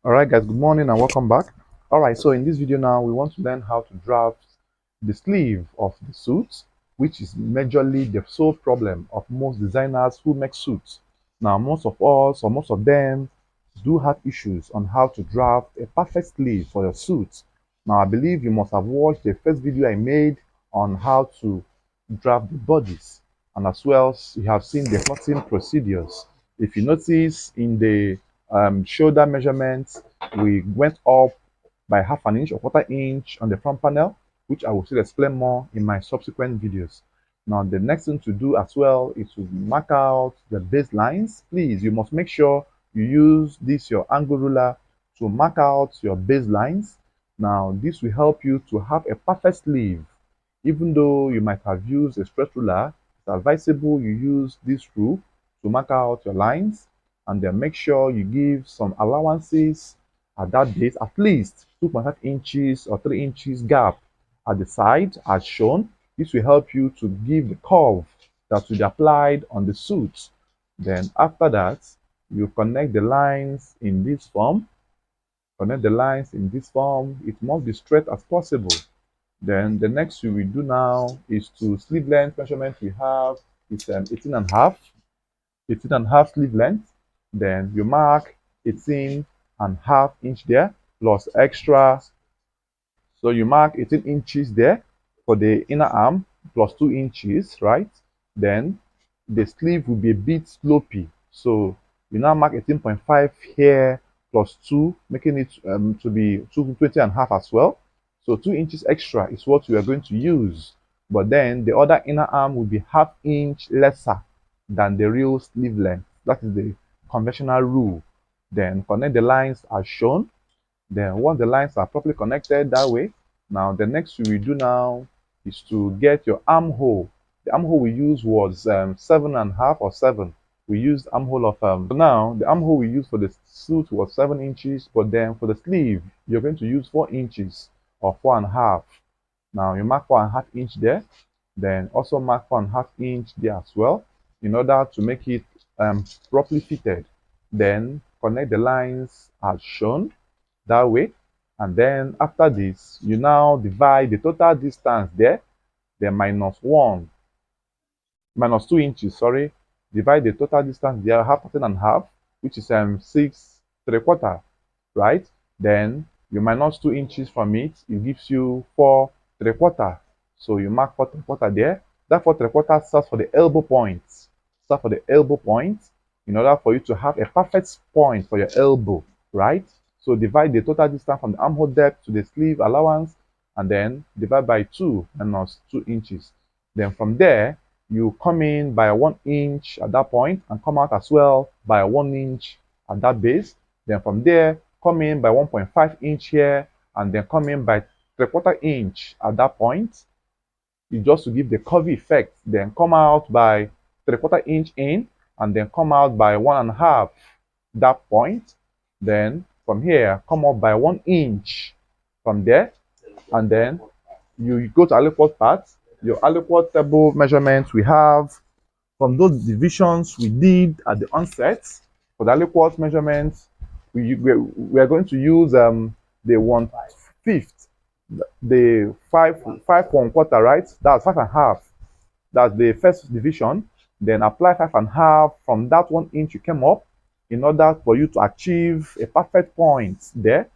All right, guys, good morning and welcome back. All right, so in this video now, we want to learn how to draft the sleeve of the suit, which is majorly the sole problem of most designers who make suits. Now, most of us or most of them do have issues on how to draft a perfect sleeve for your suit. Now, I believe you must have watched the first video I made on how to draft the bodies, and as well you have seen the cutting procedures. If you notice in the shoulder measurements, we went up by half an inch or quarter inch on the front panel, which I will still explain more in my subsequent videos. Now, the next thing to do as well is to mark out the baselines. Please, you must make sure you use this your angle ruler to mark out your baselines. Now, this will help you to have a perfect sleeve. Even though you might have used a straight ruler, it's advisable you use this rule to mark out your lines, and then make sure you give some allowances at that base, at least 2.5 inches or 3 inches gap at the side as shown. This will help you to give the curve that will be applied on the suit. Then after that, you connect the lines in this form. Connect the lines in this form. It must be straight as possible. Then the next we will do now is to sleeve length measurement. We have is 18 and a half, 18 and a half sleeve length. Then you mark 18 and a half inch there plus extra. So you mark 18 inches there for the inner arm plus 2 inches, right? Then the sleeve will be a bit slopey. So you now mark 18.5 here plus 2, making it to be 20 and a half as well. So 2 inches extra is what we are going to use. But then the other inner arm will be half inch lesser than the real sleeve length. That is the conventional rule. Then connect the lines as shown. Then once the lines are properly connected that way, now the next we will do now is to get your armhole. The armhole we used was 7.5 or 7. We used armhole of so now the armhole we used for the suit was 7 inches, but then for the sleeve you're going to use 4 inches or 4.5. Now you mark 4.5 inch there, then also mark 4.5 inch there as well, in order to make it properly fitted. Then connect the lines as shown that way, and then after this you now divide the total distance there, then minus 2 inches, sorry, divide the total distance there, half 13 and a half, which is 6.75, right? Then you minus 2 inches from it, it gives you 4.75. So you mark 4.75 there. That 4.75 starts for the elbow point. Start for the elbow point in order for you to have a perfect point for your elbow, right? So divide the total distance from the armhole depth to the sleeve allowance, and then divide by 2 minus 2 inches. Then from there, you come in by 1 inch at that point and come out as well by 1 inch at that base. Then from there, come in by 1.5 inch here, and then come in by 3/4 inch at that point. You just to give the curvy effect. Then come out by 3/4 inch in, and then come out by 1.5 that point. Then from here, come up by 1 inch from there, and then you go to aliquot part. Your aliquot table measurements we have from those divisions we did at the onset. For the aliquot measurements, we are going to use the 1/5, the 5.25, right? That's 5.5. That's the first division. Then apply 5.5 from that 1 inch you came up in order for you to achieve a perfect point there.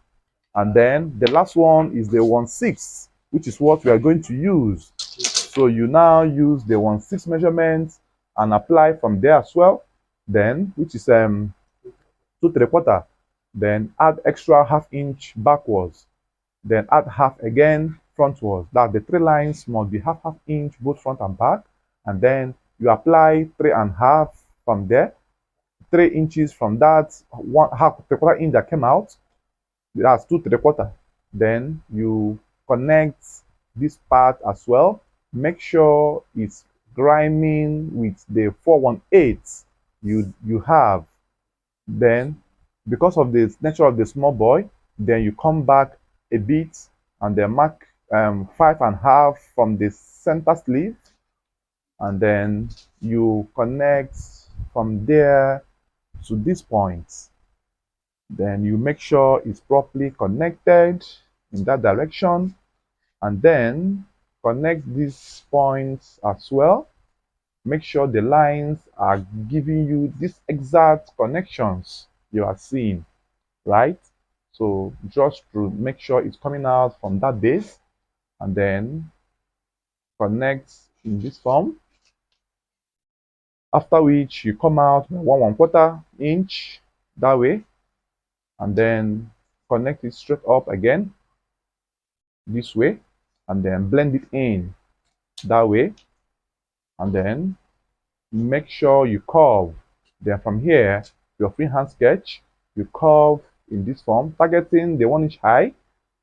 And then the last one is the 1/6, which is what we are going to use. So you now use the 1/6 measurement and apply from there as well. Then, which is 2.75. Then add extra half inch backwards. Then add half again frontwards. That the 3 lines must be half inch both front and back. And then you apply 3.5 from there. 3 inches from that 1/2 inch that came out. That's 2.75. Then you connect this part as well. Make sure it's grinding with the 418 you have. Then because of the nature of the small boy, then you come back a bit and then mark 5.5 from the center sleeve, and then you connect from there to this point. Then you make sure it's properly connected in that direction, and then connect these points as well. Make sure the lines are giving you these exact connections you are seeing, right? So just to make sure it's coming out from that base, and then connect in this form. After which you come out by 1 1/4 inch that way, and then connect it straight up again this way, and then blend it in that way, and then make sure you curve. Then from here, your freehand sketch, you curve in this form, targeting the 1 inch high,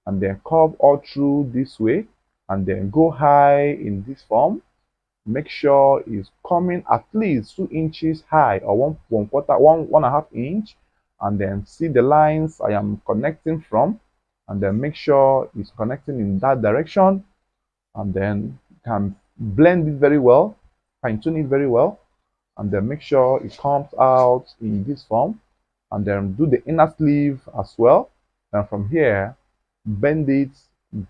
and then curve all through this way, and then go high in this form. Make sure it's coming at least 2 inches high, or 1 1/4, 1 1/2 inch, and then see the lines I am connecting from, and then make sure it's connecting in that direction, and then can blend it very well, fine tune it very well, and then make sure it comes out in this form, and then do the inner sleeve as well. And from here, bend it,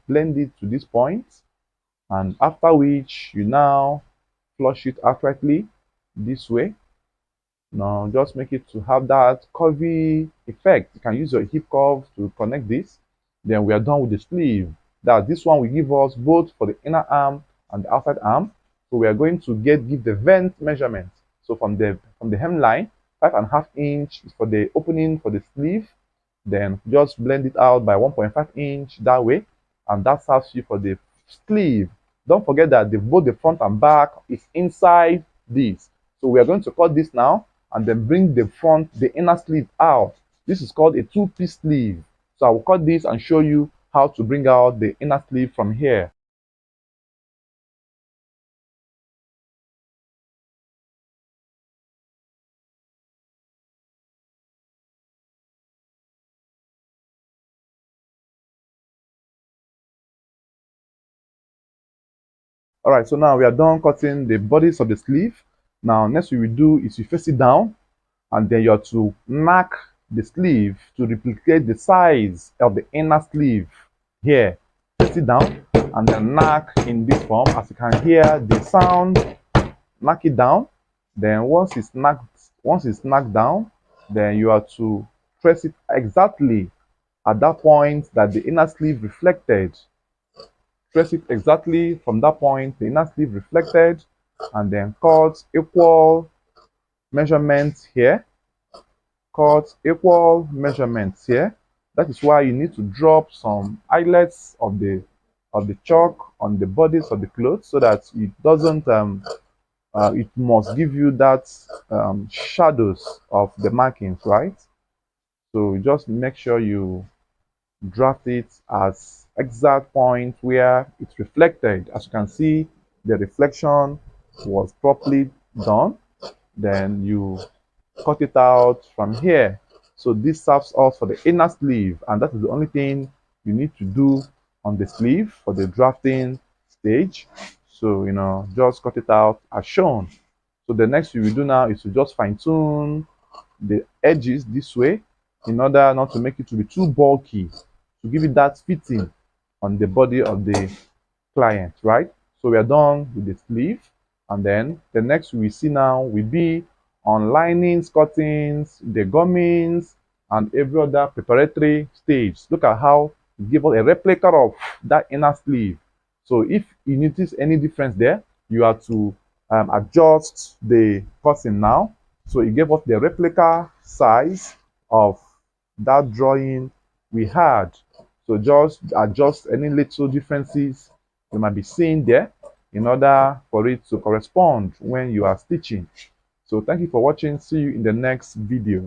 blend it to this point, and after which you now flush it accurately this way. Now just make it to have that curvy effect. You can use your hip curve to connect this. Then we are done with the sleeve. That this one will give us both for the inner arm and the outside arm. So we are going to give the vent measurement. So from the hemline, 5.5 inch is for the opening for the sleeve. Then just blend it out by 1.5 inch that way, and that serves you for the sleeve. Don't forget that both the front and back is inside this. So we are going to cut this now, and then bring the inner sleeve out. This is called a two-piece sleeve. So I will cut this and show you how to bring out the inner sleeve from here. All right, so now we are done cutting the bodies of the sleeve. Now next we will do is you face it down, and then you have to mark the sleeve to replicate the size of the inner sleeve here. Face it down, and then knock in this form. As you can hear the sound, knock it down. Then once it's knocked down, then you have to press it exactly at that point that the inner sleeve reflected. Press it exactly from that point the inner sleeve reflected, and then cut equal measurements here. Cut equal measurements here. That is why you need to drop some eyelets of the chalk on the bodies of the clothes, so that it doesn't it must give you that shadows of the markings, right? So just make sure you draft it as exact point where it's reflected. As you can see, the reflection was properly done. Then you cut it out from here. So this serves us for the inner sleeve, and that is the only thing you need to do on the sleeve for the drafting stage. So just cut it out as shown. So the next thing we do now is to just fine tune the edges this way, in order not to make it to be too bulky, to give it that fitting on the body of the client, right? So we are done with the sleeve, and then the next we see now will be on linings, cuttings, the gummings, and every other preparatory stage. Look at how it give us a replica of that inner sleeve. So if you notice any difference there, you have to adjust the cutting now. So it gave us the replica size of that drawing we had. So just adjust any little differences you might be seeing there in order for it to correspond when you are stitching. So thank you for watching. See you in the next video.